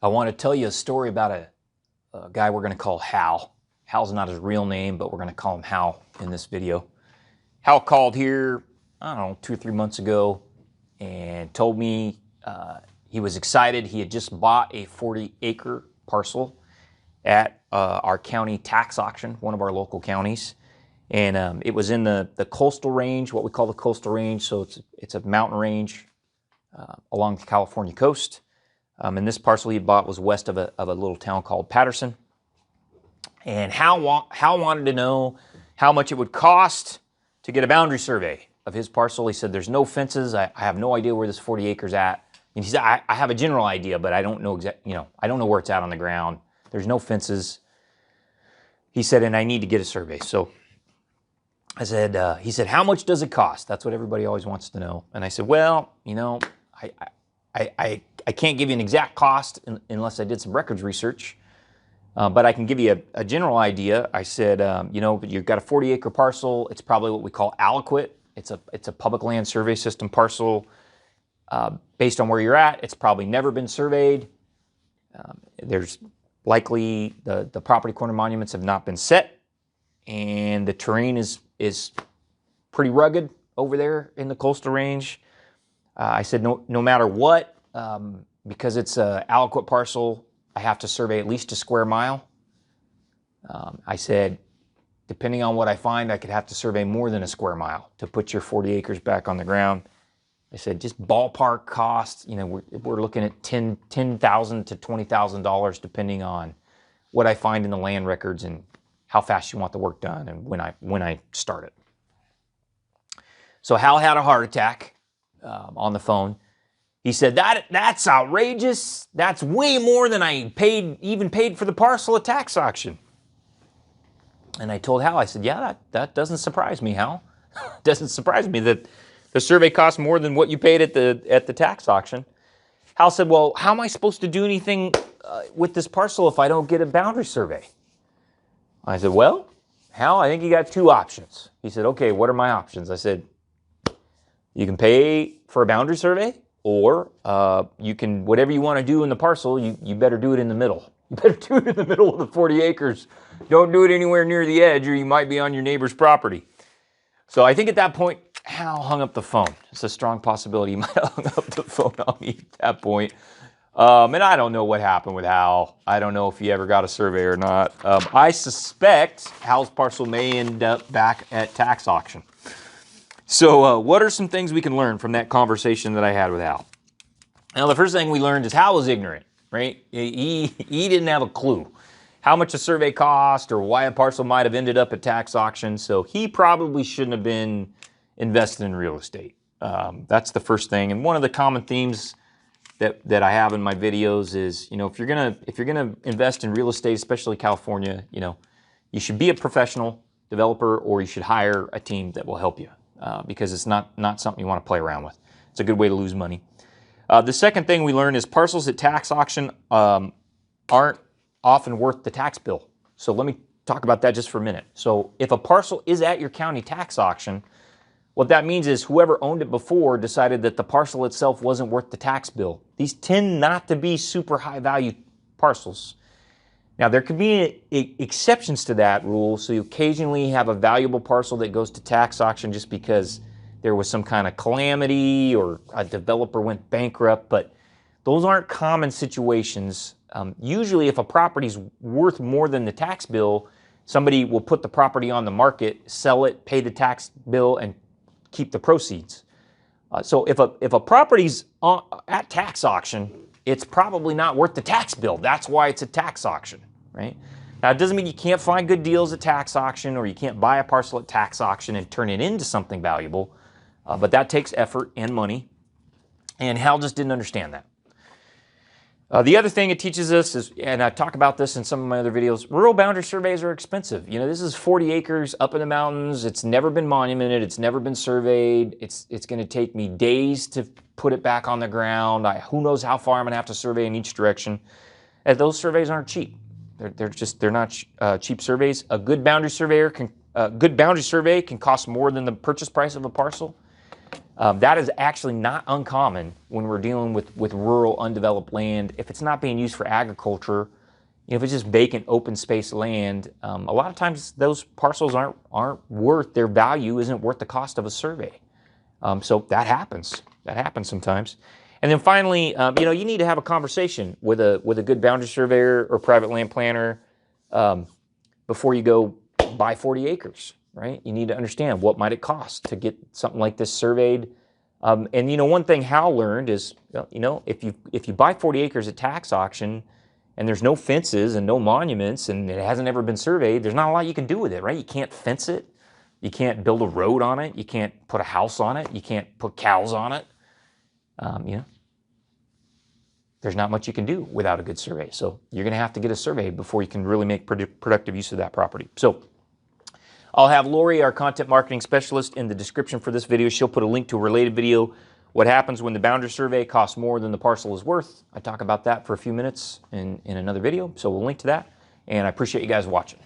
I want to tell you a story about a guy we're going to call Hal. Hal's not his real name, but we're going to call him Hal in this video. Hal called here, I don't know, 2 or 3 months ago and told me he was excited. He had just bought a 40-acre parcel at our county tax auction, one of our local counties. And it was in the coastal range, what we call the coastal range. So it's a mountain range along the California coast. And this parcel he bought was west of a little town called Patterson. And Hal wanted to know how much it would cost to get a boundary survey of his parcel. He said, there's no fences. I have no idea where this 40 acres at. And he said, I have a general idea, but I don't know I don't know where it's at on the ground. There's no fences. He said, and I need to get a survey. So I said, he said, how much does it cost? That's what everybody always wants to know. And I said, well, I can't give you an exact cost unless I did some records research, but I can give you a general idea. I said, you've got a 40-acre parcel. It's probably what we call aliquot. It's a public land survey system parcel. Based on where you're at, it's probably never been surveyed. There's likely the property corner monuments have not been set, and the terrain is pretty rugged over there in the coastal range. I said, no matter what, because it's an aliquot parcel, I have to survey at least a square mile. I said, depending on what I find, I could have to survey more than a square mile to put your 40 acres back on the ground. I said, just ballpark cost, we're looking at $10,000 to $20,000 depending on what I find in the land records and how fast you want the work done and when I start it. So Hal had a heart attack on the phone. He said, that's outrageous. That's way more than I even paid for the parcel at tax auction. And I told Hal, I said, yeah, that doesn't surprise me, Hal. It doesn't surprise me that the survey costs more than what you paid at the tax auction. Hal said, well, how am I supposed to do anything with this parcel if I don't get a boundary survey? I said, well, Hal, I think you got 2 options. He said, okay, what are my options? I said, you can pay for a boundary survey, or you can, whatever you want to do in the parcel, you better do it in the middle. You better do it in the middle of the 40 acres. Don't do it anywhere near the edge, or you might be on your neighbor's property. So I think at that point, Hal hung up the phone. It's a strong possibility he might have hung up the phone on me at that point. And I don't know what happened with Hal. I don't know if he ever got a survey or not. I suspect Hal's parcel may end up back at tax auction. So what are some things we can learn from that conversation that I had with Hal? Now, the first thing we learned is Hal was ignorant, right? He didn't have a clue how much a survey cost or why a parcel might have ended up at tax auction. So he probably shouldn't have been invested in real estate. That's the first thing. And one of the common themes that I have in my videos is, if you're gonna invest in real estate, especially California, you should be a professional developer, or you should hire a team that will help you, because it's not something you want to play around with. It's a good way to lose money. The second thing we learned is parcels at tax auction aren't often worth the tax bill. So let me talk about that just for a minute. So if a parcel is at your county tax auction, what that means is whoever owned it before decided that the parcel itself wasn't worth the tax bill. These tend not to be super high value parcels. Now, there could be exceptions to that rule, so you occasionally have a valuable parcel that goes to tax auction just because there was some kind of calamity or a developer went bankrupt, but those aren't common situations. Usually, if a property's worth more than the tax bill, somebody will put the property on the market, sell it, pay the tax bill, and keep the proceeds. So if a property's at tax auction, it's probably not worth the tax bill. That's why it's a tax auction, right? Now, it doesn't mean you can't find good deals at tax auction, or you can't buy a parcel at tax auction and turn it into something valuable, but that takes effort and money, and Hal just didn't understand that. The other thing it teaches us is, and I talk about this in some of my other videos, rural boundary surveys are expensive. This is 40 acres up in the mountains. It's never been monumented. It's never been surveyed. It's going to take me days to put it back on the ground. Who knows how far I'm going to have to survey in each direction. And those surveys aren't cheap. They're not cheap surveys. A good boundary survey can cost more than the purchase price of a parcel. That is actually not uncommon when we're dealing with rural, undeveloped land. If it's not being used for agriculture, if it's just vacant, open space land, a lot of times those parcels aren't worth, their value isn't worth the cost of a survey. So that happens. That happens sometimes. And then finally, you need to have a conversation with a good boundary surveyor or private land planner before you go buy 40 acres, right? You need to understand what might it cost to get something like this surveyed. And one thing Hal learned is, if you buy 40 acres at tax auction and there's no fences and no monuments and it hasn't ever been surveyed, there's not a lot you can do with it, right? You can't fence it. You can't build a road on it. You can't put a house on it. You can't put cows on it. There's not much you can do without a good survey. So you're going to have to get a survey before you can really make productive use of that property. So I'll have Lori, our content marketing specialist, in the description for this video. She'll put a link to a related video. What happens when the boundary survey costs more than the parcel is worth. I talk about that for a few minutes in another video. So we'll link to that. And I appreciate you guys watching.